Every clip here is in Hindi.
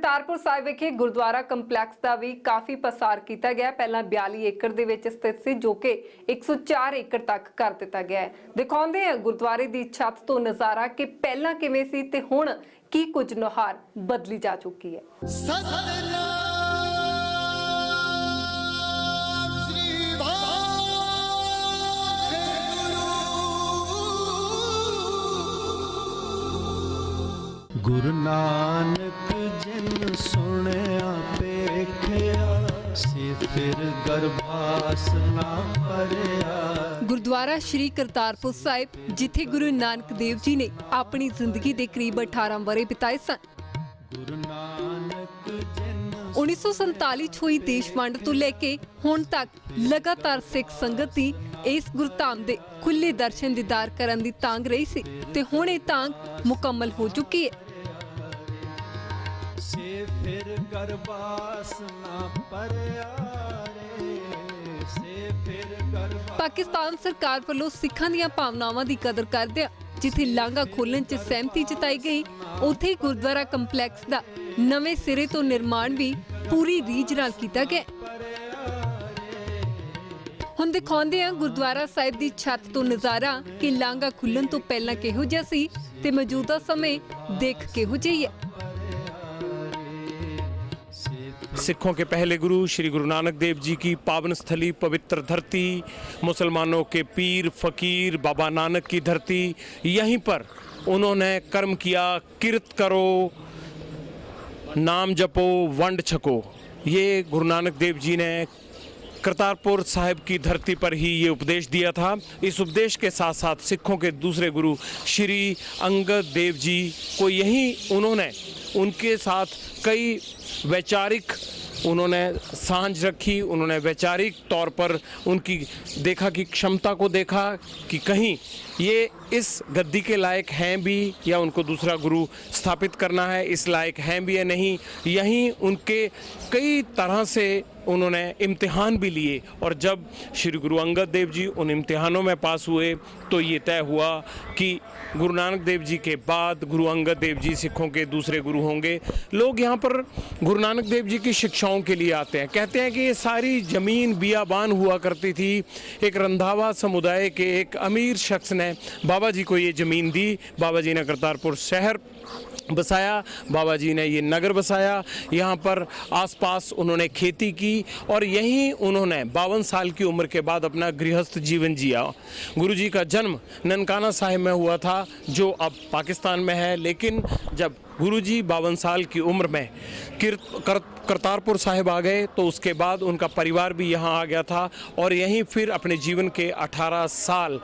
करतारपुर साहिब विखे गुरुद्वारा कंपलैक्स का भी काफ़ी पसार किया गया। पहला 42 एकड़ दे विच स्थित सी, जो कि 104 एकड़ तक कर दिता गया है। दिखाउंदे हैं गुरुद्वारे की छत तो नज़ारा कि पहला किवें सी ते हुण की कुछ नुहार बदली जा चुकी है। गुरु नानक जिन सुनिया पेखिया से फिर गर्भास ना भरिया। गुरुद्वारा श्री करतारपुर साहिब जिथे गुरु नानक देव जी ने अपनी जिंदगी के करीब 18 वरे बिताए सन। गुरु नानक जिन 1947 हुई देश वंड तो लेके हुण तक लगातार सिख संगत की इस गुरधाम दे खुले दर्शन दीदार करन दी तांग रही सी ते हुण ये तांग मुकम्मल हो चुकी है। से फिर गर्भास ना भरिया रे, से फिर गर्भास। पाकिस्तान सरकार वालों सिखां दीआं भावनावां दी कदर करदे जिथे लांघा खोलण च सहमति जताई गई, उत्थे ही गुरुद्वारा कंपलैक्स दा नवे सिरे तो निर्माण भी पूरी रीझ नाल कीता गया। हुण दिखाउंदे आ गुरुद्वारा साहिब दी छत तो नज़ारा कि लांघा खुलण तो पहलां किहो जिहा सी ते मौजूदा समय देख किहो जिही है। सिखों के पहले गुरु श्री गुरु नानक देव जी की पावन स्थली, पवित्र धरती, मुसलमानों के पीर फकीर बाबा नानक की धरती, यहीं पर उन्होंने कर्म किया। किरत करो, नाम जपो, वंड छको। ये गुरु नानक देव जी ने करतारपुर साहिब की धरती पर ही ये उपदेश दिया था। इस उपदेश के साथ साथ सिखों के दूसरे गुरु श्री अंगद देव जी को यही उन्होंने उनके साथ कई वैचारिक उन्होंने सांझ रखी। उन्होंने वैचारिक तौर पर उनकी देखा कि क्षमता को देखा कि कहीं ये इस गद्दी के लायक हैं भी या उनको दूसरा गुरु स्थापित करना है इस लायक हैं भी या नहीं। यहीं उनके कई तरह से उन्होंने इम्तिहान भी लिए और जब श्री गुरु अंगद देव जी उन इम्तिहानों में पास हुए तो ये तय हुआ कि गुरु नानक देव जी के बाद गुरु अंगद देव जी सिखों के दूसरे गुरु होंगे। लोग यहाँ पर गुरु नानक देव जी की शिक्षाओं के लिए आते हैं, कहते हैं कि ये सारी ज़मीन बियाबान हुआ करती थी। एक रंधावा समुदाय के एक अमीर शख्स ने बाबा जी को ये ज़मीन दी। बाबा जी ने करतारपुर शहर बसाया, बाबा जी ने ये नगर बसाया, यहाँ पर आसपास उन्होंने खेती की और यहीं उन्होंने 52 साल की उम्र के बाद अपना गृहस्थ जीवन जिया। गुरु जी का जन्म ननकाना साहिब में हुआ था जो अब पाकिस्तान में है, लेकिन जब गुरु जी 52 साल की उम्र में करतारपुर साहिब आ गए तो उसके बाद उनका परिवार भी यहाँ आ गया था और यहीं फिर अपने जीवन के 18 साल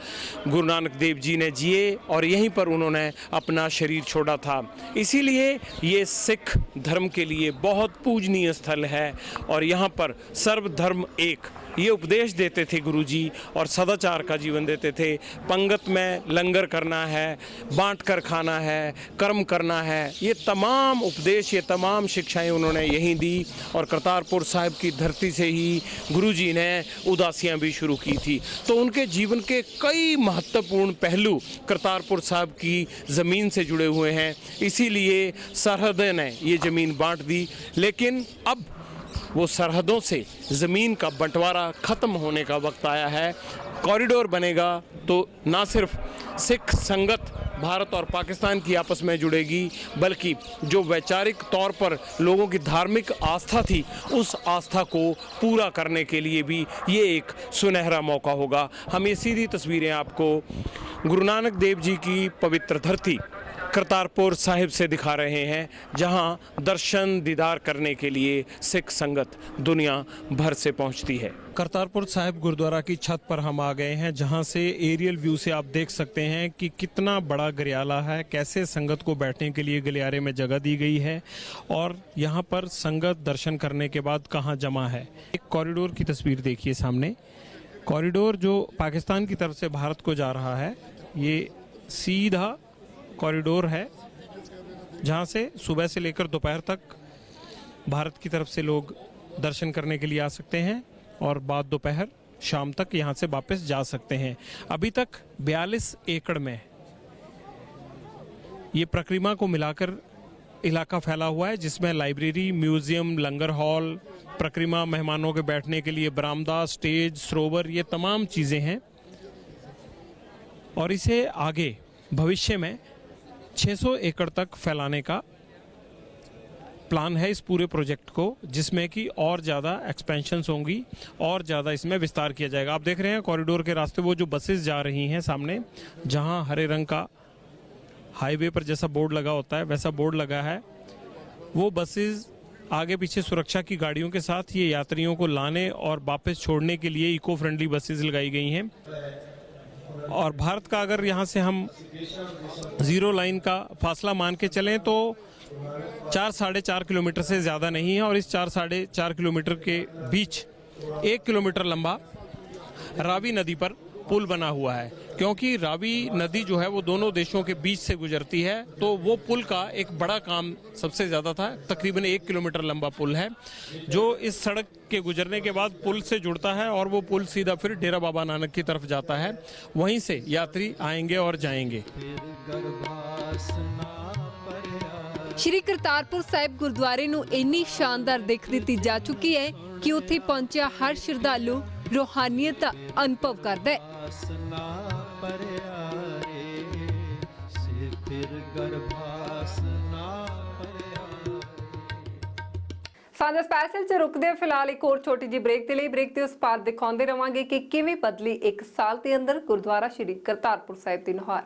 गुरु नानक देव जी ने जिए और यहीं पर उन्होंने अपना शरीर छोड़ा था। इसीलिए ये सिख धर्म के लिए बहुत पूजनीय स्थल है और यहाँ पर सर्वधर्म एक ये उपदेश देते थे गुरु जी और सदाचार का जीवन देते थे। पंगत में लंगर करना है, बांट कर खाना है, कर्म करना है, ये तमाम उपदेश ये तमाम शिक्षाएं उन्होंने यहीं दी और करतारपुर साहिब की धरती से ही गुरु जी ने उदासियां भी शुरू की थी। तो उनके जीवन के कई महत्वपूर्ण पहलू करतारपुर साहिब की ज़मीन से जुड़े हुए हैं। इसीलिए सरहदें ने ये ज़मीन बांट दी, लेकिन अब वो सरहदों से ज़मीन का बंटवारा ख़त्म होने का वक्त आया है। कॉरिडोर बनेगा तो ना सिर्फ सिख संगत भारत और पाकिस्तान की आपस में जुड़ेगी, बल्कि जो वैचारिक तौर पर लोगों की धार्मिक आस्था थी उस आस्था को पूरा करने के लिए भी ये एक सुनहरा मौका होगा। हम ये सीधी तस्वीरें आपको गुरु नानक देव जी की पवित्र धरती करतारपुर साहिब से दिखा रहे हैं, जहां दर्शन दीदार करने के लिए सिख संगत दुनिया भर से पहुंचती है। करतारपुर साहिब गुरुद्वारा की छत पर हम आ गए हैं, जहां से एरियल व्यू से आप देख सकते हैं कि कितना बड़ा गलियारा है, कैसे संगत को बैठने के लिए गलियारे में जगह दी गई है और यहां पर संगत दर्शन करने के बाद कहां जमा है। एक कॉरिडोर की तस्वीर देखिए सामने। कॉरिडोर जो पाकिस्तान की तरफ से भारत को जा रहा है, ये सीधा कॉरिडोर है जहां से सुबह से लेकर दोपहर तक भारत की तरफ से लोग दर्शन करने के लिए आ सकते हैं और बाद दोपहर शाम तक यहां से वापस जा सकते हैं। अभी तक 42 एकड़ में ये प्रक्रिमा को मिलाकर इलाका फैला हुआ है जिसमें लाइब्रेरी, म्यूजियम, लंगर हॉल, प्रक्रिमा, मेहमानों के बैठने के लिए बरामदा, स्टेज, सरोवर, ये तमाम चीज़ें हैं। और इसे आगे भविष्य में 600 एकड़ तक फैलाने का प्लान है इस पूरे प्रोजेक्ट को, जिसमें कि और ज़्यादा एक्सपेंशंस होंगी और ज़्यादा इसमें विस्तार किया जाएगा। आप देख रहे हैं कॉरिडोर के रास्ते वो जो बसेस जा रही हैं सामने, जहां हरे रंग का हाईवे पर जैसा बोर्ड लगा होता है वैसा बोर्ड लगा है। वो बसेस आगे पीछे सुरक्षा की गाड़ियों के साथ ये यात्रियों को लाने और वापस छोड़ने के लिए इको फ्रेंडली बसेस लगाई गई हैं। और भारत का अगर यहाँ से हम जीरो लाइन का फासला मान के चलें तो 4-4.5 किलोमीटर से ज़्यादा नहीं है। और इस 4-4.5 किलोमीटर के बीच 1 किलोमीटर लंबा रावी नदी पर पुल बना हुआ है, क्योंकि रावी नदी जो है वो दोनों देशों के बीच से गुजरती है। तो वो पुल का एक बड़ा काम सबसे ज़्यादा था। तकरीबन 1 किलोमीटर लंबा पुल है जो इस सड़क के गुजरने के बाद पुल से जुड़ता है और वो पुल सीधा फिर डेरा बाबा नानक की तरफ जाता है। वहीं से यात्री आएंगे और जाएंगे। ਸ਼੍ਰੀ ਕਰਤਾਰਪੁਰ ਸਾਹਿਬ ਗੁਰਦੁਆਰੇ ਨੂੰ ਇੰਨੀ ਸ਼ਾਨਦਾਰ ਦਿੱਖ ਦਿੱਤੀ ਜਾ ਚੁੱਕੀ ਹੈ ਕਿ ਉੱਥੇ ਪਹੁੰਚਿਆ ਹਰ ਸ਼ਰਧਾਲੂ ਰੂਹਾਨੀਅਤ ਦਾ ਅਨੁਭਵ ਕਰਦਾ ਹੈ। ਸਾਂਝਾ ਸਪੈਸ਼ਲ ਚ ਰੁਕਦੇ ਹਾਂ ਫਿਲਹਾਲ ਇੱਕ ਹੋਰ ਛੋਟੀ ਜਿਹੀ ਬ੍ਰੇਕ ਦੇ ਲਈ। ਬ੍ਰੇਕ ਦੇ ਉਸ ਪਾਰ ਦਿਖਾਉਂਦੇ ਰਵਾਂਗੇ ਕਿ ਕਿਵੇਂ ਬਦਲੀ 1 ਸਾਲ ਦੇ ਅੰਦਰ ਗੁਰਦੁਆਰਾ ਸ਼੍ਰੀ ਕਰਤਾਰਪੁਰ ਸਾਹਿਬ ਦੀ ਨੁਹਾਰ।